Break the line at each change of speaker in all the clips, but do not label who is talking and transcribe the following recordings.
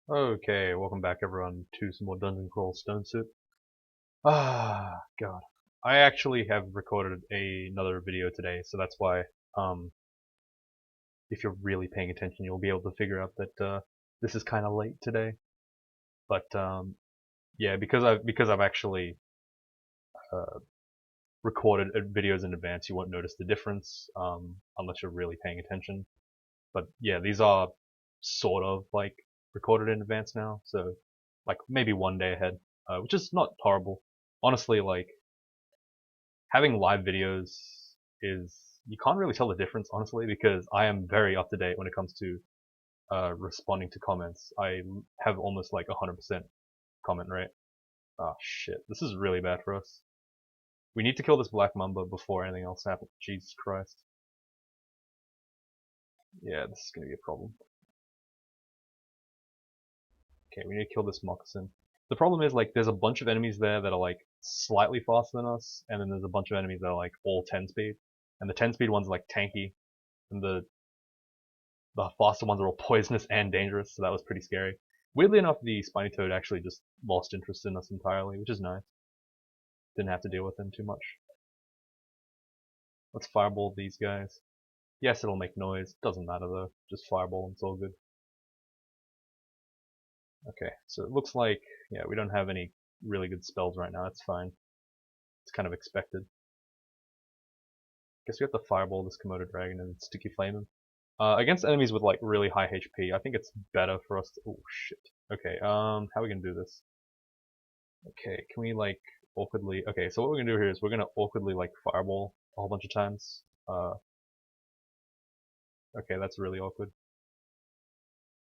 Okay, welcome back everyone to some more Dungeon Crawl Stone Soup. God. I actually have recorded another video today, so that's why, um, if you're really paying attention, you'll be able to figure out that, this is kinda late today. But, yeah, because I've actually, uh, recorded videos in advance, you won't notice the difference, unless you're really paying attention. But yeah, these are sort of like recorded in advance now, so like maybe one day ahead, which is not horrible. Honestly, like having live videos is you can't really tell the difference, honestly, because I am very up to date when it comes to responding to comments. I have almost like 100% comment rate. Oh shit, this is really bad for us. We need to kill this black mamba before anything else happens. Jesus Christ. Yeah, this is gonna be a problem. Okay, we need to kill this moccasin. The problem is, like, there's a bunch of enemies there that are, like, slightly faster than us, and then there's a bunch of enemies that are, like, all 10 speed. And the 10 speed ones are, like, tanky, and the faster ones are all poisonous and dangerous, so that was pretty scary. Weirdly enough, the spiny toad actually just lost interest in us entirely, which is nice. Didn't have to deal with him too much. Let's fireball these guys. Yes, it'll make noise. Doesn't matter, though. Just fireball, it's all good. Okay, so it looks like, yeah, we don't have any really good spells right now. That's fine. It's kind of expected. Guess we have to fireball this Komodo dragon and sticky flame him. Against enemies with like really high HP, I think it's better for us to. Oh shit. Okay. How are we gonna do this? Okay. Can we like awkwardly? Okay. So what we're gonna do here is we're gonna awkwardly like fireball a whole bunch of times. Okay. That's really awkward.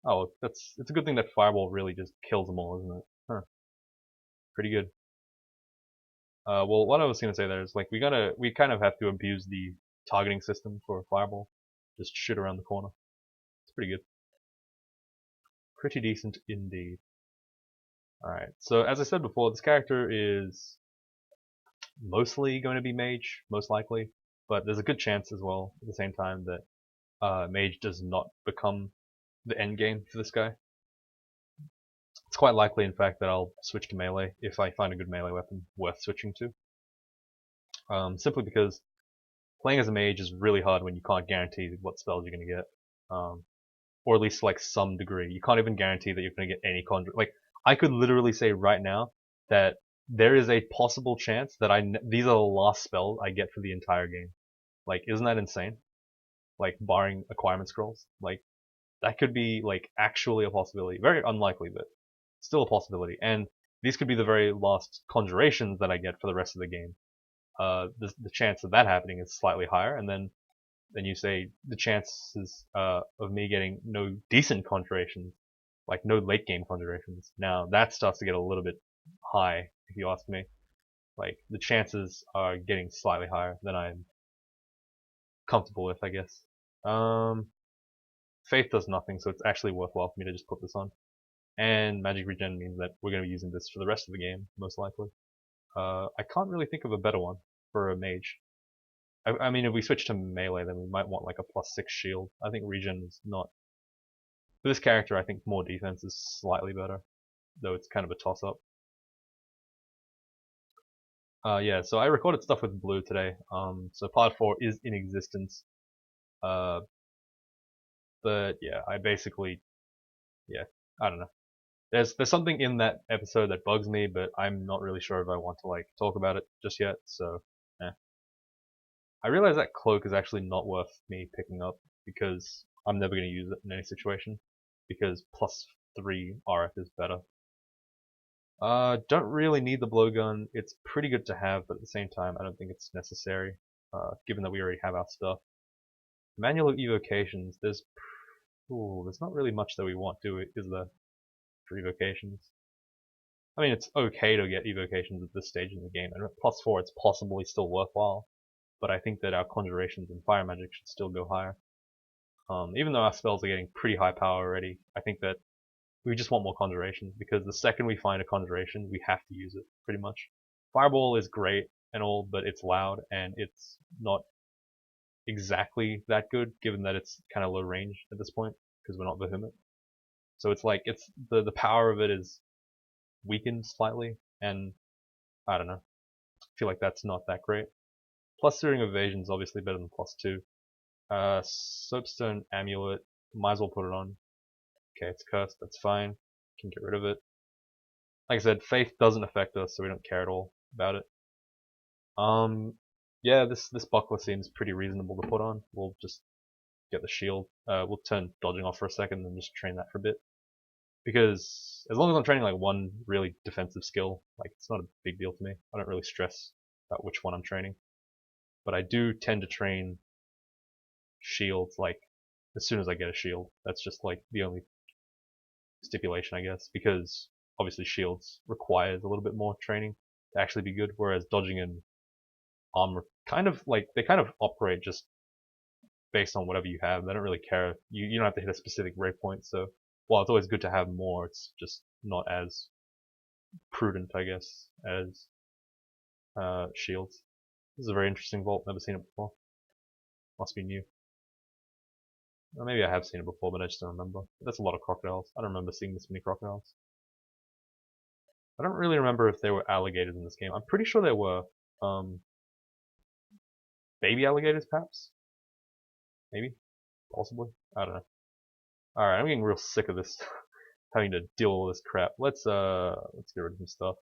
Oh, it's a good thing that fireball really just kills them all, isn't it? Huh. Pretty good. Well, what I was gonna say there is like we kind of have to abuse the targeting system for fireball. Just shoot around the corner. It's pretty good. Pretty decent indeed. Alright, so as I said before, this character is mostly going to be mage, most likely, but there's a good chance as well, at the same time, that mage does not become the end game for this guy. It's quite likely, in fact, that I'll switch to melee if I find a good melee weapon worth switching to. Simply because playing as a mage is really hard when you can't guarantee what spells you're going to get. Or at least like some degree. You can't even guarantee that you're going to get any conjure. Like I could literally say right now that there is a possible chance that these are the last spells I get for the entire game. Like, isn't that insane? Like barring acquirement scrolls, like that could be like actually a possibility. Very unlikely, but still a possibility. And these could be the very last conjurations that I get for the rest of the game. The chance of that happening is slightly higher, and then you say the chances of me getting no decent conjurations, like no late game conjurations. Now that starts to get a little bit high, if you ask me. Like the chances are getting slightly higher than I'm comfortable with, I guess. Um, Faith does nothing, so it's actually worthwhile for me to just put this on. And Magic Regen means that we're going to be using this for the rest of the game, most likely. I can't really think of a better one for a mage. I mean, if we switch to melee, then we might want like a +6 shield. I think regen is not. For this character, I think more defense is slightly better, though it's kind of a toss-up. Yeah, so I recorded stuff with Blue today. So part 4 is in existence. Uh, but yeah, I basically, yeah, I don't know. There's something in that episode that bugs me, but I'm not really sure if I want to like talk about it just yet. So, yeah. I realize that cloak is actually not worth me picking up because I'm never going to use it in any situation because +3 RF is better. Don't really need the blowgun. It's pretty good to have, but at the same time, I don't think it's necessary, given that we already have our stuff. Manual evocations, there's not really much that we want, is there, for evocations? I mean, it's okay to get evocations at this stage in the game, and at +4, it's possibly still worthwhile, but I think that our conjurations and fire magic should still go higher. Even though our spells are getting pretty high power already, I think that we just want more conjurations, because the second we find a conjuration, we have to use it, pretty much. Fireball is great and all, but it's loud, and it's not exactly that good, given that it's kind of low range at this point, because we're not Behemoth. So it's like the power of it is weakened slightly, and I don't know. I feel like that's not that great. Plus searing evasion is obviously better than +2. Soapstone amulet, might as well put it on. Okay, it's cursed, that's fine. Can get rid of it. Like I said, faith doesn't affect us, so we don't care at all about it. Yeah, this buckler seems pretty reasonable to put on. We'll just get the shield. We'll turn dodging off for a second and just train that for a bit. Because as long as I'm training like one really defensive skill, like it's not a big deal to me. I don't really stress about which one I'm training. But I do tend to train shields like as soon as I get a shield. That's just like the only stipulation, I guess, because obviously shields requires a little bit more training to actually be good, whereas dodging and armor kind of like they kind of operate just based on whatever you have. They don't really care. You don't have to hit a specific rate point, so while it's always good to have more, it's just not as prudent, I guess, as shields. This is a very interesting vault, never seen it before. Must be new. Or maybe I have seen it before, but I just don't remember. That's a lot of crocodiles. I don't remember seeing this many crocodiles. I don't really remember if there were alligators in this game. I'm pretty sure there were. Baby alligators, perhaps? Maybe? Possibly? I don't know. Alright, I'm getting real sick of this. Having to deal with all this crap. Let's get rid of some stuff.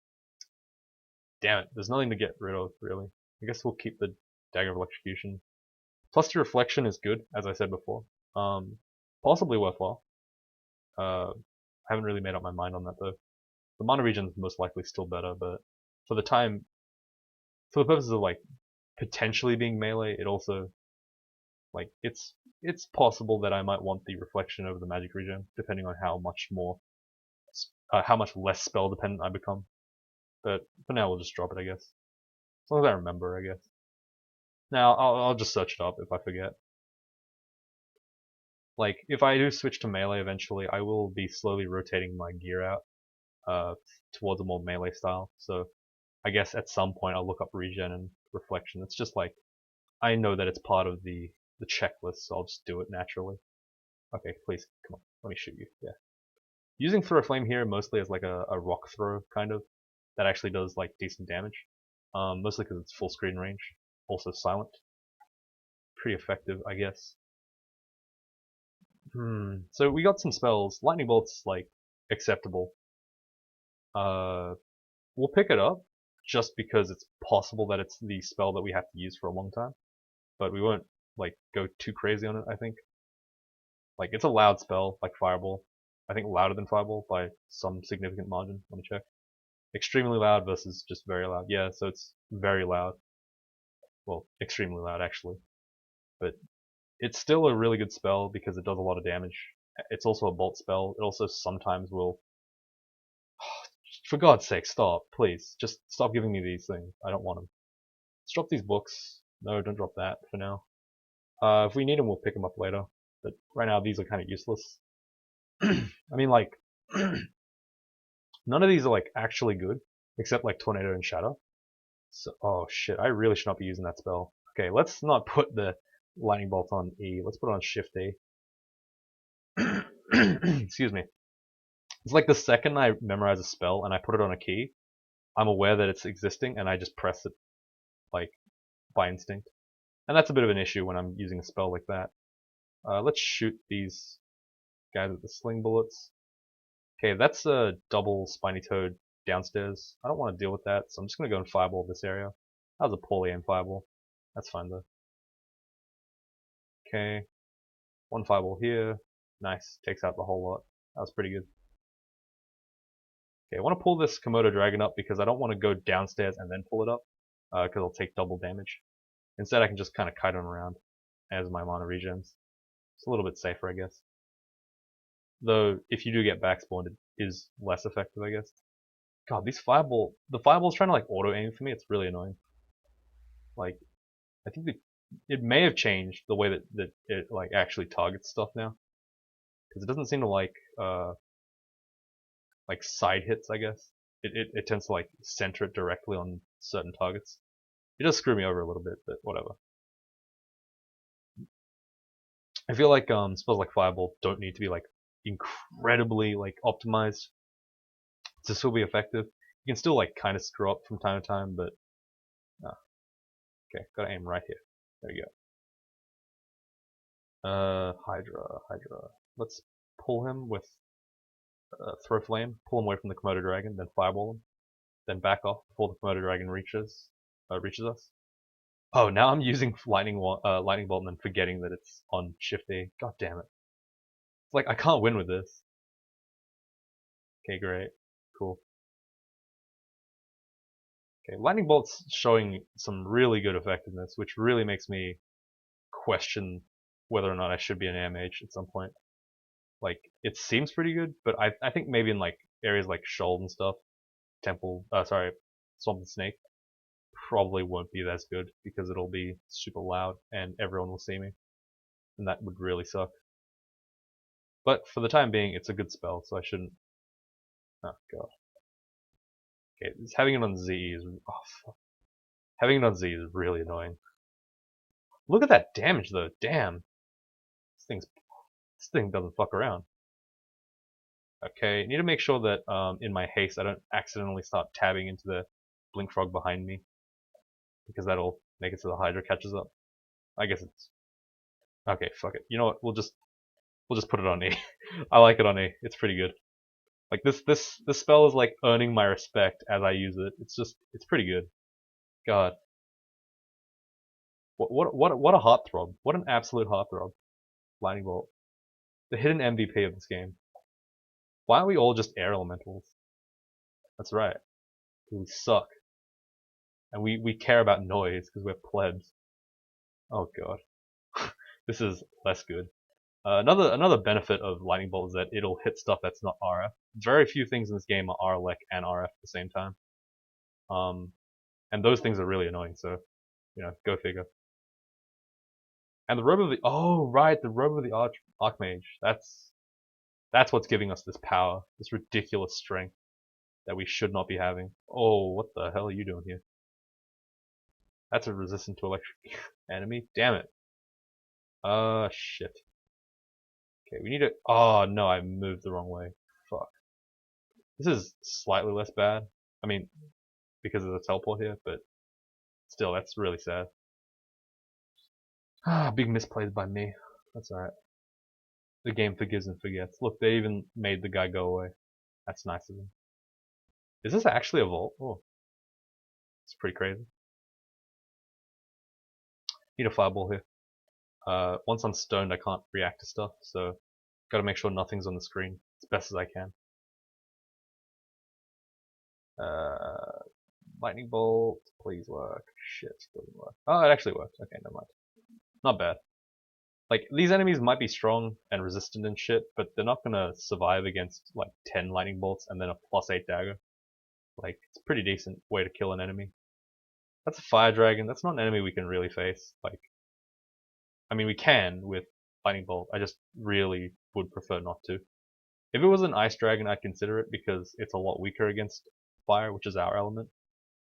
Damn it, there's nothing to get rid of, really. I guess we'll keep the Dagger of Electrocution. +2 Reflection is good, as I said before. Possibly worthwhile. I haven't really made up my mind on that though. The mana regen is most likely still better, but for the purposes of like potentially being melee, it also like it's possible that I might want the reflection over the magic regen, depending on how much less spell dependent I become. But for now, we'll just drop it, I guess. As long as I remember, I guess. Now I'll just search it up if I forget. Like if I do switch to melee eventually, I will be slowly rotating my gear out towards a more melee style. So I guess at some point I'll look up regen and reflection. It's just like I know that it's part of the checklist, so I'll just do it naturally. Okay, please come on, let me shoot you. Yeah, using throw flame here mostly as like a rock throw kind of that actually does like decent damage. Mostly because it's full screen range, also silent. Pretty effective, I guess. So we got some spells. Lightning bolt's like acceptable. We'll pick it up just because it's possible that it's the spell that we have to use for a long time, but we won't like go too crazy on it. I think like it's a loud spell like Fireball. I think louder than Fireball by some significant margin. Let me check. Extremely loud versus just very loud. Yeah, so it's very loud. Well, extremely loud actually, but it's still a really good spell because it does a lot of damage. It's also a bolt spell. It also sometimes will. For God's sake, stop, please. Just stop giving me these things. I don't want them. Let's drop these books. No, don't drop that for now. If we need them, we'll pick them up later. But right now, these are kind of useless. I mean, like, none of these are like actually good, except like Tornado and Shatter. So, oh shit, I really should not be using that spell. Okay, let's not put the Lightning Bolt on E. Let's put it on Shift A. Excuse me. It's like the second I memorize a spell and I put it on a key, I'm aware that it's existing and I just press it like by instinct. And that's a bit of an issue when I'm using a spell like that. Let's shoot these guys with the sling bullets. Okay, that's a double spiny toad downstairs. I don't want to deal with that, so I'm just going to go and fireball this area. That was a poorly aimed fireball. That's fine though. Okay, one fireball here. Nice, takes out the whole lot. That was pretty good. Okay, I want to pull this Komodo dragon up because I don't want to go downstairs and then pull it up, because I'll take double damage. Instead, I can just kind of kite on around as my mana regens. It's a little bit safer, I guess. Though, if you do get backspawned, it is less effective, I guess. God, the fireball's trying to like auto aim for me. It's really annoying. Like, I think it may have changed the way that it like actually targets stuff now, because it doesn't seem to like side hits. I guess it tends to like center it directly on certain targets. It does screw me over a little bit, but whatever. I feel like spells like Fireball don't need to be like incredibly like optimized to still be effective. You can still like kind of screw up from time to time, but okay, gotta aim right here. There you go. Hydra. Let's pull him with throw flame. Pull him away from the Komodo dragon, then fireball him, then back off before the Komodo dragon reaches us. Oh, now I'm using lightning bolt and then forgetting that it's on Shift A. God damn it! It's like I can't win with this. Okay, great, cool. Okay, lightning bolt's showing some really good effectiveness, which really makes me question whether or not I should be an AMH at some point. Like, it seems pretty good, but I think maybe in like areas like Shoal and stuff, Swamp and Snake, probably won't be as good because it'll be super loud and everyone will see me, and that would really suck. But for the time being, it's a good spell, so I shouldn't. Oh god. Okay, having it on Z is having it on Z is really annoying. Look at that damage though. Damn. This thing doesn't fuck around. Okay, need to make sure that in my haste I don't accidentally start tabbing into the blink frog behind me, because that'll make it so the Hydra catches up. I guess it's okay. Fuck it. You know what? We'll just put it on E. I like it on E. It's pretty good. Like this spell is like earning my respect as I use it. It's pretty good. God. What a heartthrob. What an absolute heartthrob. Lightning Bolt. The hidden MVP of this game. Why aren't we all just air elementals? That's right. We suck. And we care about noise because we're plebs. Oh god. This is less good. Another benefit of Lightning Bolt is that it'll hit stuff that's not RF. Very few things in this game are RLEC and RF at the same time. And those things are really annoying, so, go figure. And the robe of the the robe of the Archmage. That's what's giving us this power, this ridiculous strength that we should not be having. Oh, what the hell are you doing here? That's a resistant to electric enemy. Damn it. Shit. Okay, we need to. Oh no, I moved the wrong way. Fuck. This is slightly less bad. I mean, because of the teleport here, but still, that's really sad. Big misplays by me. That's alright. The game forgives and forgets. Look, they even made the guy go away. That's nice of them. Is this actually a vault? Oh. It's pretty crazy. Need a fireball here. Once I'm stoned, I can't react to stuff, so gotta make sure nothing's on the screen as best as I can. Lightning bolt, please work. Shit, doesn't work. Oh, it actually worked. Okay, never mind. Not bad. Like, these enemies might be strong and resistant and shit, but they're not gonna survive against, like, 10 lightning bolts and then a +8 dagger. Like, it's a pretty decent way to kill an enemy. That's a fire dragon. That's not an enemy we can really face. Like, I mean, we can with lightning bolt. I just really would prefer not to. If it was an ice dragon, I'd consider it because it's a lot weaker against fire, which is our element.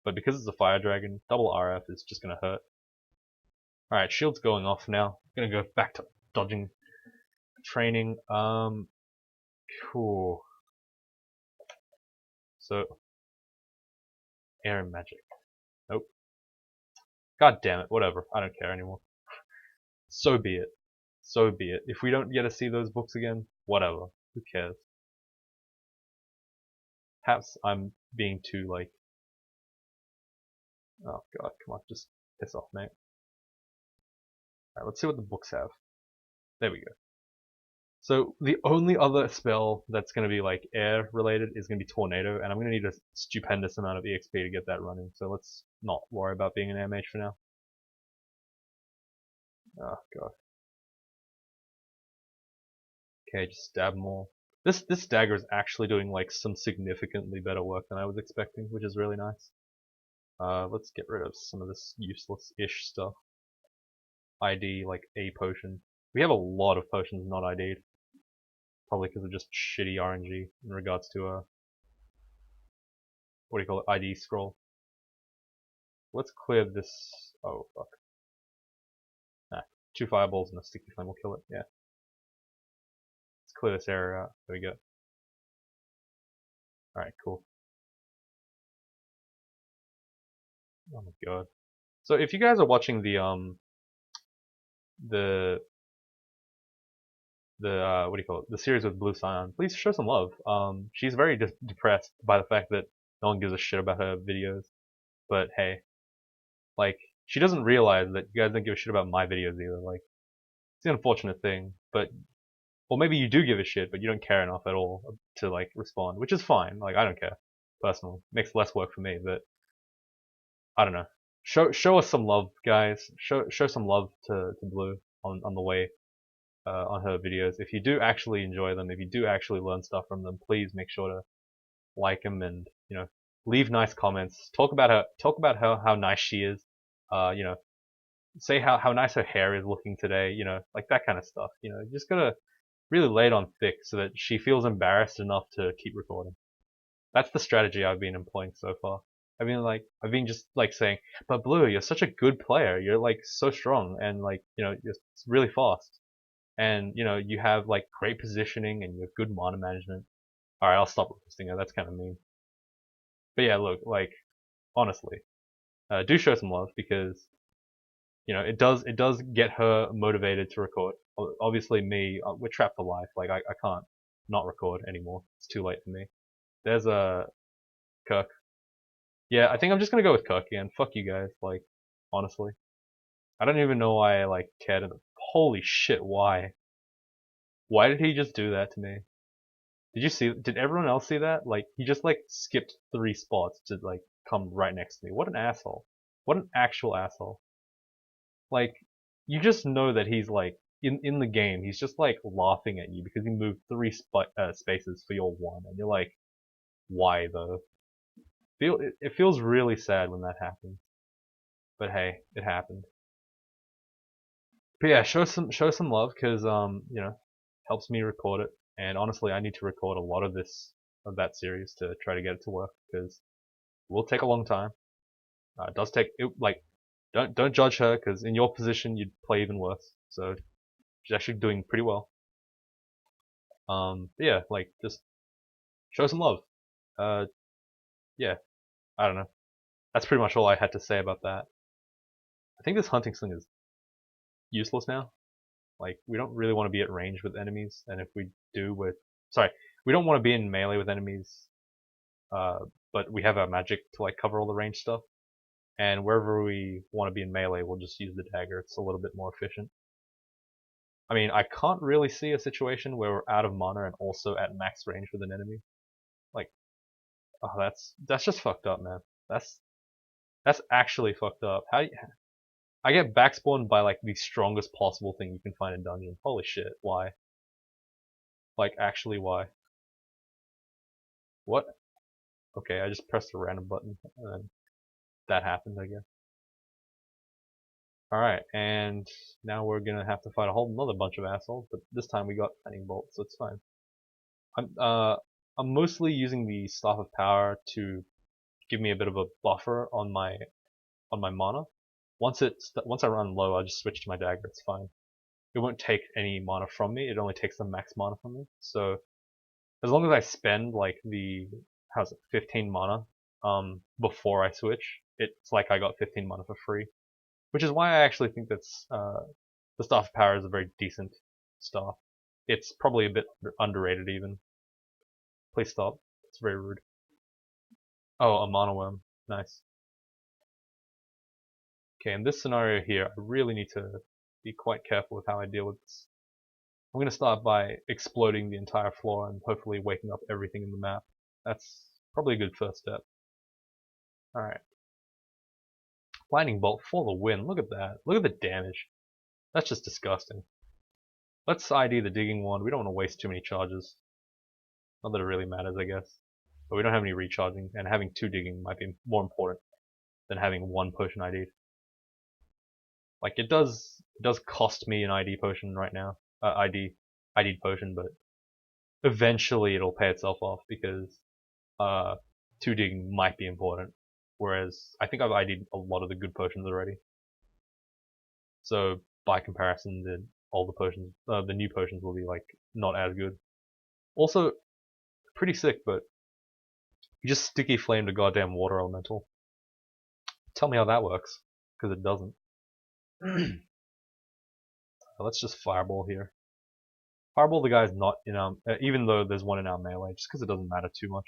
But because it's a fire dragon, double RF is just gonna hurt. Alright, shield's going off now. Gonna go back to dodging training. Cool. So, air and magic. Nope. God damn it, whatever. I don't care anymore. So be it. So be it. If we don't get to see those books again, whatever. Who cares? Perhaps I'm being too, like... Oh god, come on, just piss off, mate. Alright, let's see what the books have. There we go. So the only other spell that's going to be like air related is going to be Tornado, and I'm going to need a stupendous amount of EXP to get that running, so let's not worry about being an AMH for now. Oh god. Okay, just stab more. This dagger is actually doing like some significantly better work than I was expecting, which is really nice. Let's get rid of some of this useless-ish stuff. ID, like a potion. We have a lot of potions not ID'd. Probably because of just shitty RNG in regards to what do you call it, ID scroll. Let's clear this. Oh fuck. Nah, 2 fireballs and a sticky flame will kill it. Yeah. Let's clear this area out. There we go. Alright, cool. Oh my god. So if you guys are watching the what do you call it? The series with Blue Scion, please show some love. She's very depressed by the fact that no one gives a shit about her videos. But hey, like, she doesn't realize that you guys don't give a shit about my videos either. Like, it's an unfortunate thing, but, or maybe you do give a shit, but you don't care enough at all to, like, respond, which is fine. Like, I don't care, personally. Makes less work for me, but, I don't know. Show us some love, guys. Show some love to Blue on the way, on her videos. If you do actually enjoy them, if you do actually learn stuff from them, please make sure to like them and, you know, leave nice comments. Talk about her, how nice she is. You know, say how nice her hair is looking today, you know, like that kind of stuff. You know, you just gotta really lay it on thick so that she feels embarrassed enough to keep recording. That's the strategy I've been employing so far. I've been just like saying, but Blue, you're such a good player. You're like so strong and like, you know, you're really fast. And, you know, you have like great positioning and you have good mana management. Alright, I'll stop roasting her. That's kind of mean. But yeah, look, like, honestly, do show some love because, you know, it does get her motivated to record. Obviously, me, we're trapped for life. Like, I can't not record anymore. It's too late for me. There's a Kirk. Yeah, I think I'm just gonna go with Kirk again. Fuck you guys. Like, honestly, I don't even know why I like cared. Holy shit, why? Why did he just do that to me? Did you see? Did everyone else see that? Like, he just like skipped 3 spots to like come right next to me. What an asshole! What an actual asshole! Like, you just know that he's like in the game. He's just like laughing at you because he moved 3 spaces for your 1, and you're like, why though? It feels really sad when that happens. But hey, it happened. But yeah, show some love because you know, helps me record it. And honestly, I need to record a lot of that series to try to get it to work because it will take a long time. It does take like don't judge her because in your position you'd play even worse. So she's actually doing pretty well. But yeah, like just show some love. Uh, yeah, I don't know. That's pretty much all I had to say about that. I think this hunting sling is useless now. Like, we don't really want to be at range with enemies, and if we do, we don't want to be in melee with enemies, but we have our magic to like cover all the range stuff. And wherever we want to be in melee, we'll just use the dagger. It's a little bit more efficient. I mean, I can't really see a situation where we're out of mana and also at max range with an enemy. Like, oh, that's just fucked up, man. That's actually fucked up. I get backspawned by like the strongest possible thing you can find in dungeon. Holy shit, why? Like, actually, why? What? Okay, I just pressed a random button and then that happened, I guess. Alright, and now we're gonna have to fight a whole another bunch of assholes, but this time we got Lightning Bolt, so it's fine. I'm mostly using the Staff of Power to give me a bit of a buffer on my mana. Once I run low, I just switch to my dagger. It's fine. It won't take any mana from me. It only takes the max mana from me. So as long as I spend like the 15 mana before I switch, it's like I got 15 mana for free. Which is why I actually think that's the Staff of Power is a very decent staff. It's probably a bit underrated even. Please stop. It's very rude. Oh, a mana worm. Nice. Okay, in this scenario here, I really need to be quite careful with how I deal with this. I'm going to start by exploding the entire floor and hopefully waking up everything in the map. That's probably a good first step. Alright. Lightning Bolt for the win. Look at that. Look at the damage. That's just disgusting. Let's ID the digging wand. We don't want to waste too many charges. Not that it really matters, I guess. But we don't have any recharging, and having 2 digging might be more important than having 1 potion ID'd. Like, it does cost me an ID potion right now. ID'd potion, but eventually it'll pay itself off because 2 digging might be important. Whereas I think I've ID'd a lot of the good potions already. So by comparison, all the potions, the new potions will be like not as good. Also, pretty sick, but you just sticky flamed a goddamn water elemental. Tell me how that works, because it doesn't. Let's just fireball here. Fireball the guy's not in our, even though there's one in our melee, just because it doesn't matter too much.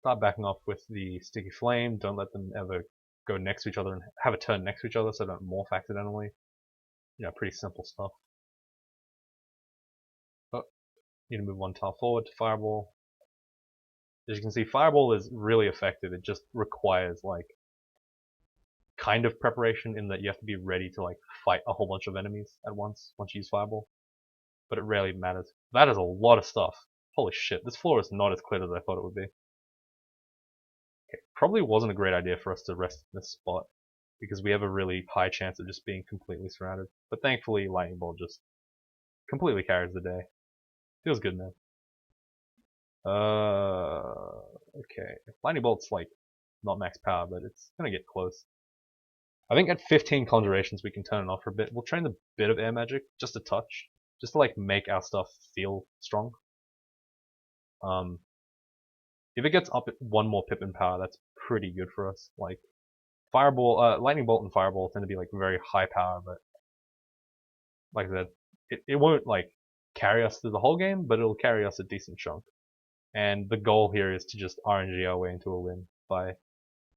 Start backing off with the sticky flame. Don't let them ever go next to each other and have a turn next to each other so they don't morph accidentally. Pretty simple stuff. Oh, need to move one tile forward to fireball. As you can see, fireball is really effective. It just requires like kind of preparation in that you have to be ready to like fight a whole bunch of enemies at once you use fireball. But it rarely matters. That is a lot of stuff. Holy shit, this floor is not as clear as I thought it would be. Okay, probably wasn't a great idea for us to rest in this spot, because we have a really high chance of just being completely surrounded. But thankfully, Lightning Bolt just completely carries the day. Feels good, man. Okay. Lightning Bolt's like not max power, but it's gonna get close. I think at 15 conjurations we can turn it off for a bit. We'll train a bit of air magic, just a touch, just to like make our stuff feel strong. If it gets up at one more pip in power, that's pretty good for us. Like Fireball, Lightning Bolt and Fireball tend to be like very high power, but like I said, it won't like carry us through the whole game, but it'll carry us a decent chunk. And the goal here is to just RNG our way into a win by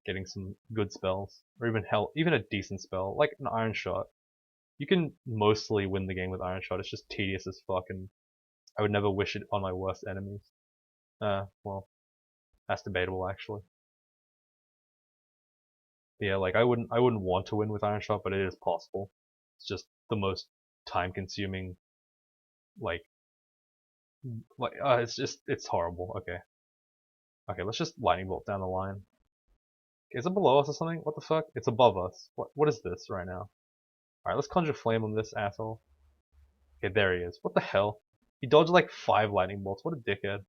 getting some good spells, or even a decent spell, like an Iron Shot. You can mostly win the game with Iron Shot. It's just tedious as fuck, and I would never wish it on my worst enemies. Well, that's debatable actually. Yeah, like I wouldn't want to win with Iron Shot, but it is possible. It's just the most time-consuming, like it's horrible. Okay, let's just Lightning Bolt down the line. Is it below us or something? What the fuck? It's above us. What is this right now? Alright, let's conjure flame on this asshole. Okay, there he is. What the hell? He dodged like 5 lightning bolts. What a dickhead.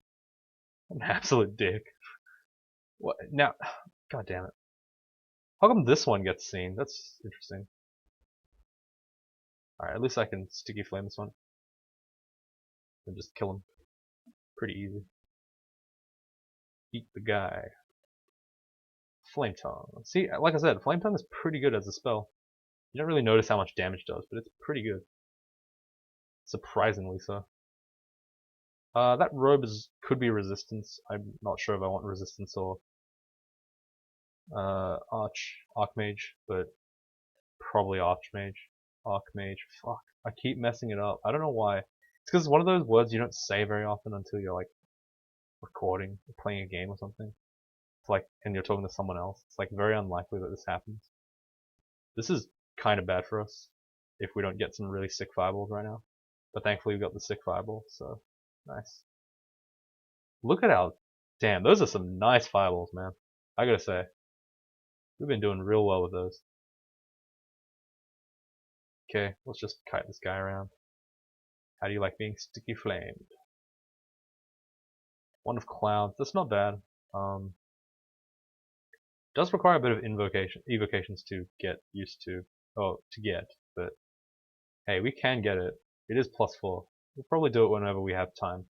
An absolute dick. What now? God damn it. How come this one gets seen? That's interesting. Alright, at least I can sticky flame this one. And just kill him. Pretty easy. Eat the guy. Flame Tongue. See, like I said, Flame Tongue is pretty good as a spell. You don't really notice how much damage it does, but it's pretty good. Surprisingly so. That robe could be resistance. I'm not sure if I want resistance or Archmage, but probably Archmage. Archmage. Fuck. I keep messing it up. I don't know why. It's because it's one of those words you don't say very often until you're like recording or playing a game or something. It's like, and you're talking to someone else. It's like very unlikely that this happens. This is kind of bad for us if we don't get some really sick fireballs right now. But thankfully we got the sick fireball, so nice. Look at how, damn, those are some nice fireballs, man. I gotta say, we've been doing real well with those. Okay, let's just kite this guy around. How do you like being sticky flamed? One of Clouds, that's not bad. Does require a bit of evocations to get used to, but hey, we can get it. It is +4. We'll probably do it whenever we have time.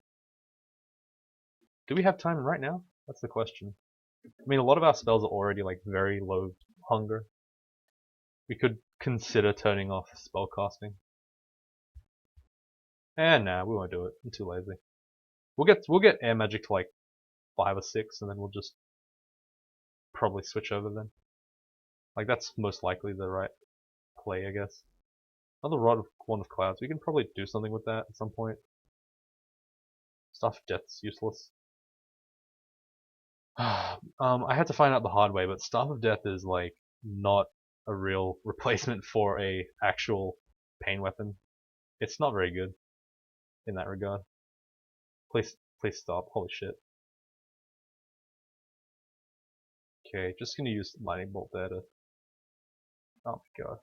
Do we have time right now? That's the question. I mean, a lot of our spells are already like very low hunger. We could consider turning off spellcasting. And nah, we won't do it. I'm too lazy. We'll get air magic to like 5 or 6, and then we'll just probably switch over then. Like that's most likely the right play, I guess. Another Wand of Clouds. We can probably do something with that at some point. Staff of Death's useless. I had to find out the hard way, but Staff of Death is like not a real replacement for a actual pain weapon. It's not very good in that regard. Please stop. Holy shit. Okay, just gonna use Lightning Bolt there to... Oh my god.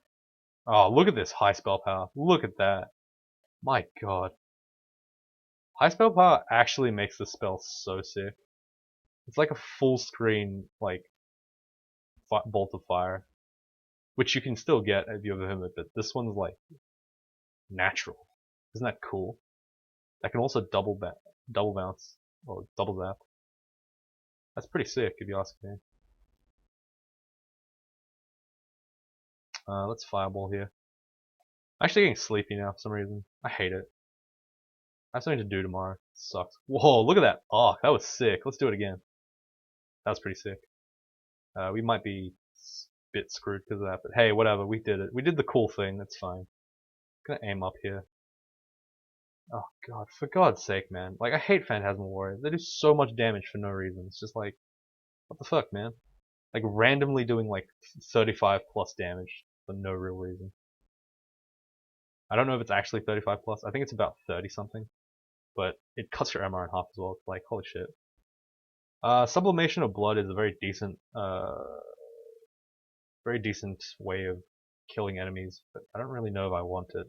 Oh, look at this high spell power. Look at that. My god. High spell power actually makes the spell so sick. It's like a full screen, like, bolt of fire. Which you can still get if you have a Vehement, but this one's like natural. Isn't that cool? That can also double double bounce or double zap. That's pretty sick if you ask me. Let's fireball here. I'm actually getting sleepy now for some reason. I hate it. I have something to do tomorrow. It sucks. Whoa, look at that arc. That was sick. Let's do it again. That was pretty sick. We might be a bit screwed because of that, but hey, whatever. We did it. We did the cool thing. That's fine. I'm gonna aim up here. Oh god, for God's sake, man. Like, I hate Phantasmal Warriors. They do so much damage for no reason. It's just like, what the fuck, man? Like, randomly doing like 35 plus damage for no real reason. I don't know if it's actually 35 plus. I think it's about 30 something. But it cuts your MR in half as well. It's like, holy shit. Sublimation of Blood is a very decent way of killing enemies, but I don't really know if I want it.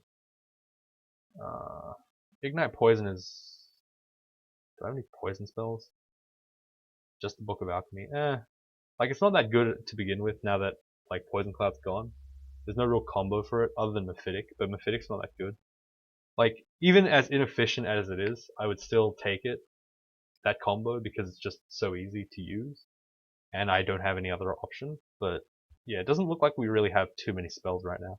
Ignite Poison is... Do I have any poison spells? Just the Book of Alchemy. Like, it's not that good to begin with now that, like, Poison Cloud's gone. There's no real combo for it other than Mephitic, but Mephidic's not that good. Like, even as inefficient as it is, I would still take it, that combo, because it's just so easy to use. And I don't have any other option, but yeah, it doesn't look like we really have too many spells right now.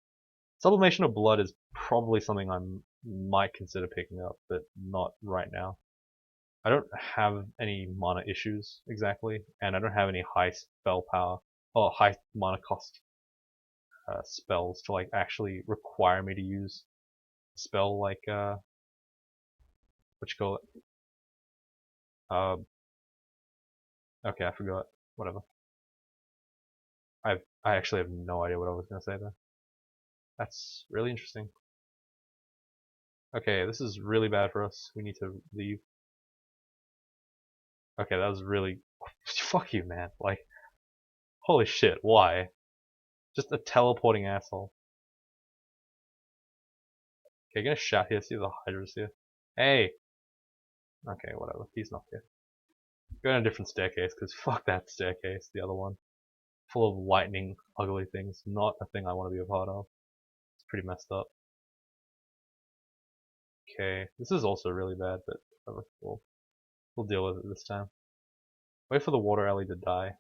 Sublimation of Blood is probably something I might consider picking up, but not right now. I don't have any mana issues exactly, and I don't have any high spell power or high mana cost spells to like actually require me to use a spell like what you call it? Okay, I forgot. Whatever. I actually have no idea what I was gonna say there. That's really interesting. Okay, this is really bad for us. We need to leave. Okay, that was really... Fuck you, man. Like, holy shit, why? Just a teleporting asshole. Okay, gonna shout here, see the Hydra's here. Hey! Okay, whatever, he's not here. Go on a different staircase, because fuck that staircase, the other one. Full of lightning, ugly things. Not a thing I want to be a part of. It's pretty messed up. Okay, this is also really bad, but we'll deal with it this time. Wait for the water alley to die,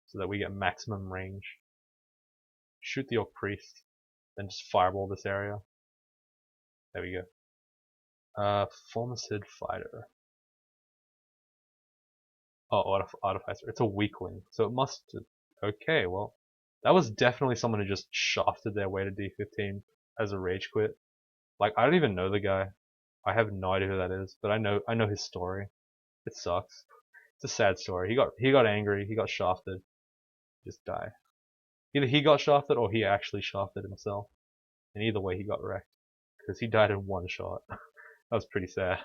so that we get maximum range. Shoot the Orc Priest, then just fireball this area. There we go. Formicid Fighter. Oh, Artificer. It's a weakling, so it must... Okay, well, that was definitely someone who just shafted their way to D15 as a rage quit. Like, I don't even know the guy. I have no idea who that is, but I know his story. It sucks. It's a sad story. He got angry, he got shafted, just die. Either he got shafted or he actually shafted himself. And either way he got wrecked. Because he died in one shot. That was pretty sad.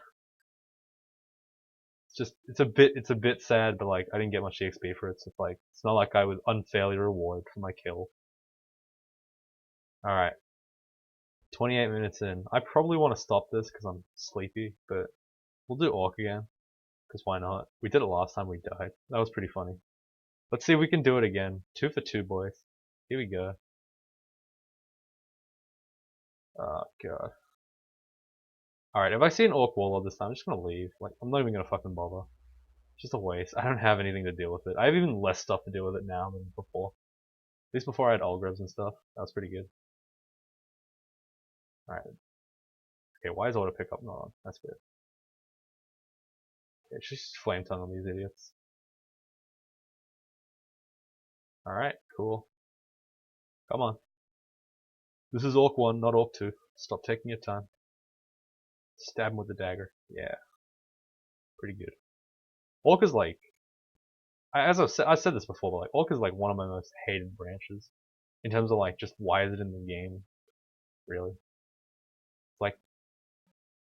It's a bit sad, but like I didn't get much EXP for it, so like it's not like I was unfairly rewarded for my kill. Alright. 28 minutes in. I probably want to stop this because I'm sleepy, but we'll do Orc again. Because why not? We did it last time we died. That was pretty funny. Let's see if we can do it again. 2 for 2, boys. Here we go. Oh god. Alright, if I see an Orc Warlord this time, I'm just gonna leave. Like, I'm not even gonna fucking bother. Just a waste. I don't have anything to deal with it. I have even less stuff to deal with it now than before. At least before I had Algravs and stuff. That was pretty good. Alright. Okay, why is auto pickup not on? That's good. Okay, just flame tongue on these idiots. Alright, cool. Come on. This is Orc 1, not Orc 2. Stop taking your time. Stab him with the dagger. Yeah. Pretty good. Orc is like... As I've said this before, but like, Orc is like one of my most hated branches. In terms of like, just why is it in the game? Really. Like,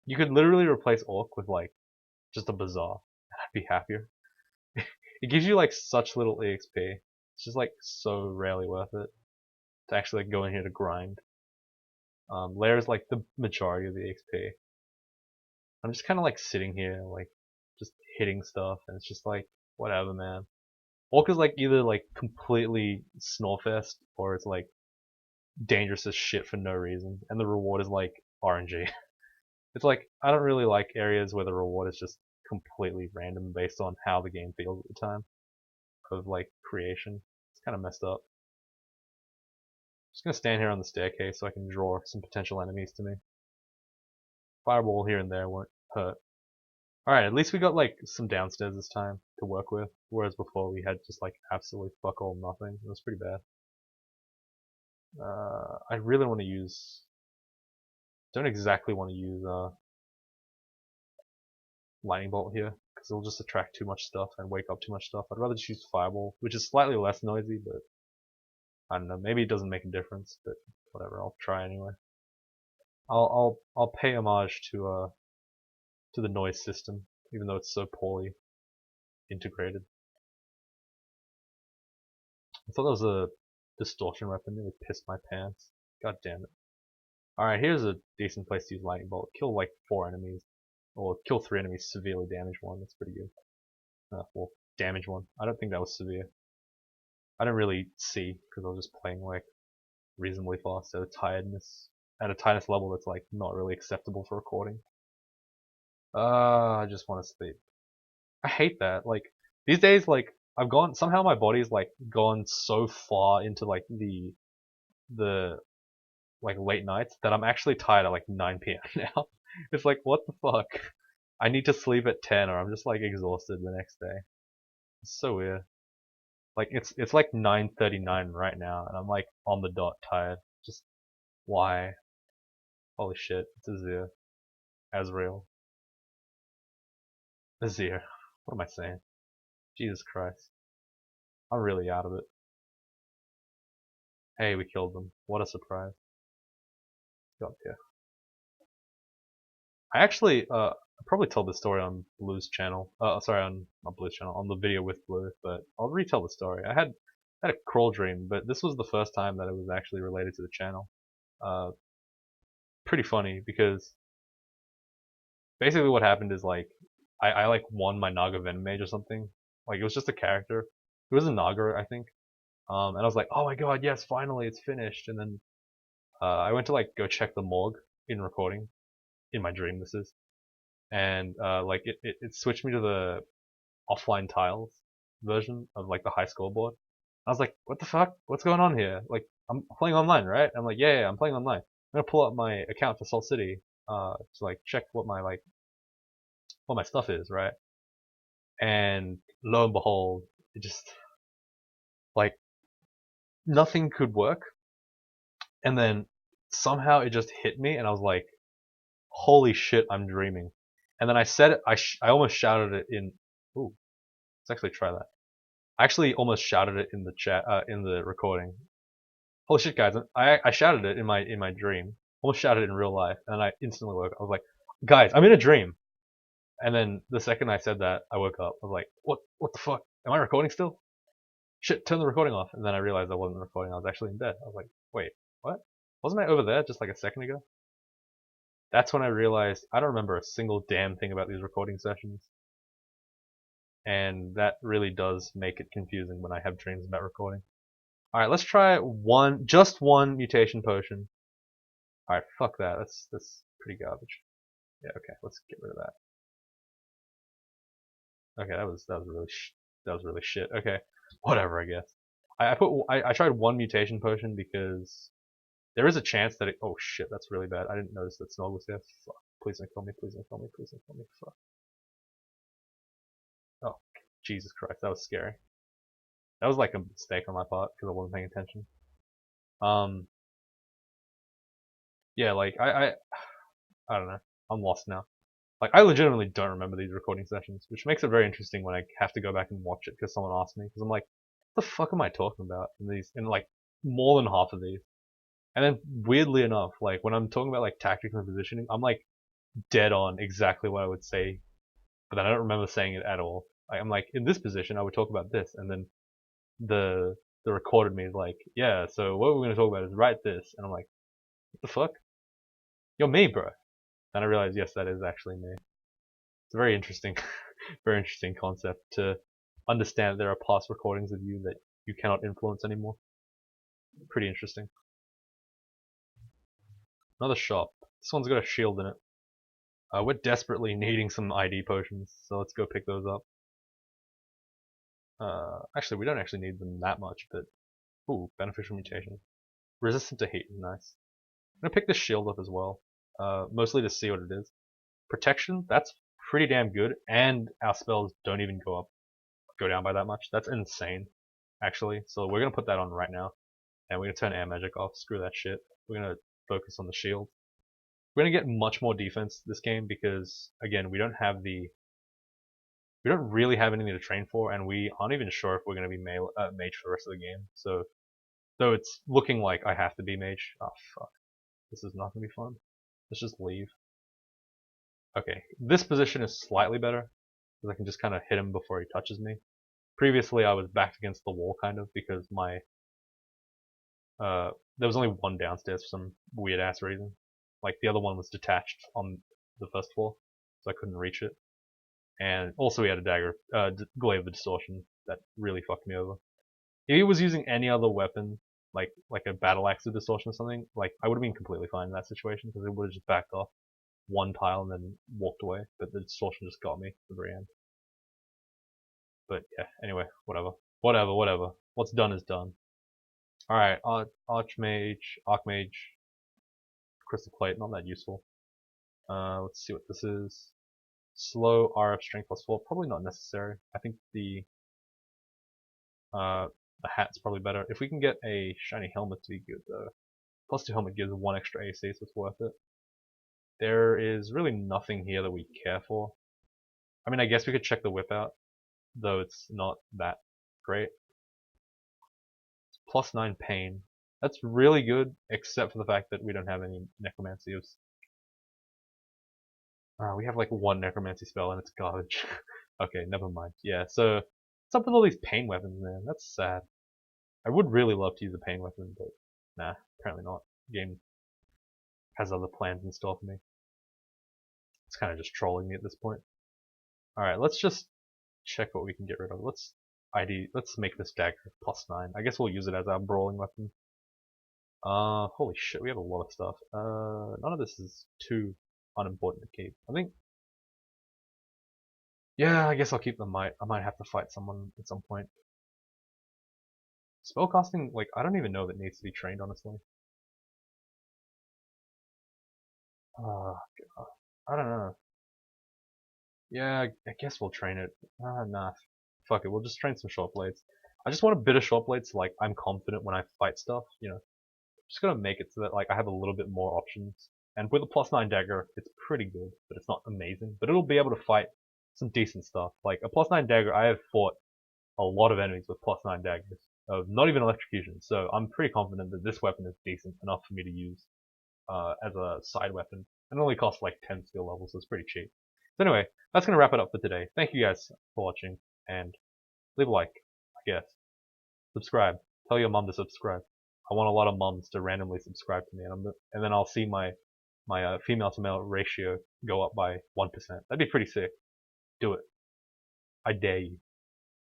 you could literally replace Orc with like, just a Bazaar. I'd be happier. It gives you like such little EXP. It's just like so rarely worth it to actually like go in here to grind. Lair is like the majority of the EXP. I'm just kind of like sitting here, like just hitting stuff, and it's just like whatever, man. Orc is like either like completely snorefest or it's like dangerous as shit for no reason, and the reward is like RNG. It's like, I don't really like areas where the reward is just completely random based on how the game feels at the time of like creation. It's kind of messed up. Just gonna stand here on the staircase so I can draw some potential enemies to me. Fireball here and there won't hurt. Alright, at least we got like some downstairs this time to work with, whereas before we had just like absolutely fuck all nothing. It was pretty bad. I really want to use... Don't exactly want to use lightning bolt here, because it'll just attract too much stuff and wake up too much stuff. I'd rather just use fireball, which is slightly less noisy, but I don't know, maybe it doesn't make a difference, but whatever, I'll try anyway. I'll pay homage to the noise system, even though it's so poorly integrated. I thought that was a distortion weapon, nearly pissed my pants. God damn it. Alright, here's a decent place to use lightning bolt. Kill like 4 enemies, or kill 3 enemies, severely damage 1, that's pretty good. Well, damage 1. I don't think that was severe. I don't really see, because I was just playing like reasonably fast at a tiredness level that's like not really acceptable for recording. I just want to sleep. I hate that. Like these days, like I've gone somehow my body's like gone so far into like the like late nights that I'm actually tired at like 9 p.m. now. It's like what the fuck? I need to sleep at 10 or I'm just like exhausted the next day. It's so weird. Like it's like 9:39 right now and I'm like on the dot tired. Just why? Holy shit, it's Azir. Azrael. Azir. What am I saying? Jesus Christ. I'm really out of it. Hey, we killed them. What a surprise. God, yeah. I actually, probably told this story on Blue's channel. Sorry, on not Blue's channel, on the video with Blue, but I'll retell the story. I had a crawl dream, but this was the first time that it was actually related to the channel. Uh, pretty funny because basically what happened is like, I like won my Naga Venom Mage or something. Like it was just a character. It was a Naga, I think. And I was like, oh my god, yes, finally, it's finished. And then I went to like go check the morgue in recording, in my dream this is, and like it switched me to the offline tiles version of like the high scoreboard. I was like, what the fuck? What's going on here? Like I'm playing online, right? I'm like, yeah, I'm playing online. I'm gonna pull up my account for Salt City to like check what my stuff is, right? And lo and behold, it just like nothing could work. And then somehow it just hit me, and I was like, holy shit, I'm dreaming. And then I said it, I almost shouted it in, ooh, let's actually try that. I actually almost shouted it in the chat, in the recording. Holy shit, guys, I shouted it in my dream. Almost shouted it in real life, and then I instantly woke up. I was like, guys, I'm in a dream. And then the second I said that, I woke up. I was like, what the fuck? Am I recording still? Shit, turn the recording off. And then I realized I wasn't recording. I was actually in bed. I was like, wait, what? Wasn't I over there just like a second ago? That's when I realized I don't remember a single damn thing about these recording sessions. And that really does make it confusing when I have dreams about recording. Alright, let's try just one mutation potion. Alright, fuck that. That's pretty garbage. Yeah, okay, let's get rid of that. Okay, that was really shit. Okay, whatever, I guess. I tried one mutation potion because there is a chance that oh shit, that's really bad. I didn't notice that Snog was there. Fuck. Please don't kill me, please don't kill me, please don't kill me. Fuck. Oh, Jesus Christ, that was scary. That was like a mistake on my part because I wasn't paying attention. Yeah, like I don't know. I'm lost now. Like I legitimately don't remember these recording sessions, which makes it very interesting when I have to go back and watch it because someone asked me. Because I'm like, what the fuck am I talking about in like more than half of these? And then weirdly enough, like when I'm talking about like tactics and positioning, I'm like dead on exactly what I would say, but then I don't remember saying it at all. I'm like in this position, I would talk about this, and then the recorded me is like, yeah, so what we're gonna talk about is write this, and I'm like, what the fuck? You're me, bro. And I realized, yes, that is actually me. It's a very interesting, very interesting concept to understand that there are past recordings of you that you cannot influence anymore. Pretty interesting. Another shop. This one's got a shield in it. We're desperately needing some ID potions, so let's go pick those up. Actually, we don't actually need them that much, but ooh, beneficial mutation. Resistant to heat, nice. I'm gonna pick the shield up as well, mostly to see what it is. Protection, that's pretty damn good, and our spells don't even go down by that much. That's insane, actually. So we're gonna put that on right now, and we're gonna turn air magic off. Screw that shit. We're gonna focus on the shield. We're gonna get much more defense this game because again, we don't really have anything to train for, and we aren't even sure if we're gonna be mage for the rest of the game. So though it's looking like I have to be mage. Oh fuck, this is not gonna be fun. Let's just leave. Okay, this position is slightly better because I can just kind of hit him before he touches me. Previously, I was backed against the wall kind of because my there was only one downstairs for some weird ass reason. Like the other one was detached on the first floor, so I couldn't reach it. And also he had a dagger, glaive of distortion that really fucked me over. If he was using any other weapon, like a battle axe of distortion or something, like I would have been completely fine in that situation because it would have just backed off one tile and then walked away. But the distortion just got me at the very end. But yeah, anyway, whatever. What's done is done. Alright, Archmage, Archmage, Crystal Plate, not that useful. Let's see what this is. Slow RF strength +4, probably not necessary. I think the hat's probably better. If we can get a shiny helmet to be good though. +2 helmet gives 1 extra AC, so it's worth it. There is really nothing here that we care for. I mean, I guess we could check the whip out, though it's not that great. It's +9 pain. That's really good, except for the fact that we don't have any necromancy. We have like one necromancy spell and it's garbage. Okay, never mind. Yeah, so what's up with all these pain weapons, man? That's sad. I would really love to use a pain weapon, but nah, apparently not. The game has other plans in store for me. It's kind of just trolling me at this point. Alright, let's just check what we can get rid of. Let's make this dagger +9. I guess we'll use it as our brawling weapon. Holy shit, we have a lot of stuff. None of this is too unimportant to keep. I think, yeah, I guess I'll keep the might. I might have to fight someone at some point. Spellcasting, like, I don't even know if it needs to be trained, honestly. God. I don't know. Yeah, I guess we'll train it. Nah. Fuck it, we'll just train some short blades. I just want a bit of short blades so, like, I'm confident when I fight stuff, you know. Just gonna make it so that, like, I have a little bit more options. And with a +9 dagger, it's pretty good, but it's not amazing. But it'll be able to fight some decent stuff. Like, a +9 dagger, I have fought a lot of enemies with +9 daggers. Not even electrocution, so I'm pretty confident that this weapon is decent enough for me to use as a side weapon. And it only costs like 10 skill levels, so it's pretty cheap. So anyway, that's going to wrap it up for today. Thank you guys for watching, and leave a like, I guess. Subscribe. Tell your mom to subscribe. I want a lot of moms to randomly subscribe to me, and then I'll see my female to male ratio go up by 1%. That'd be pretty sick. Do it. I dare you.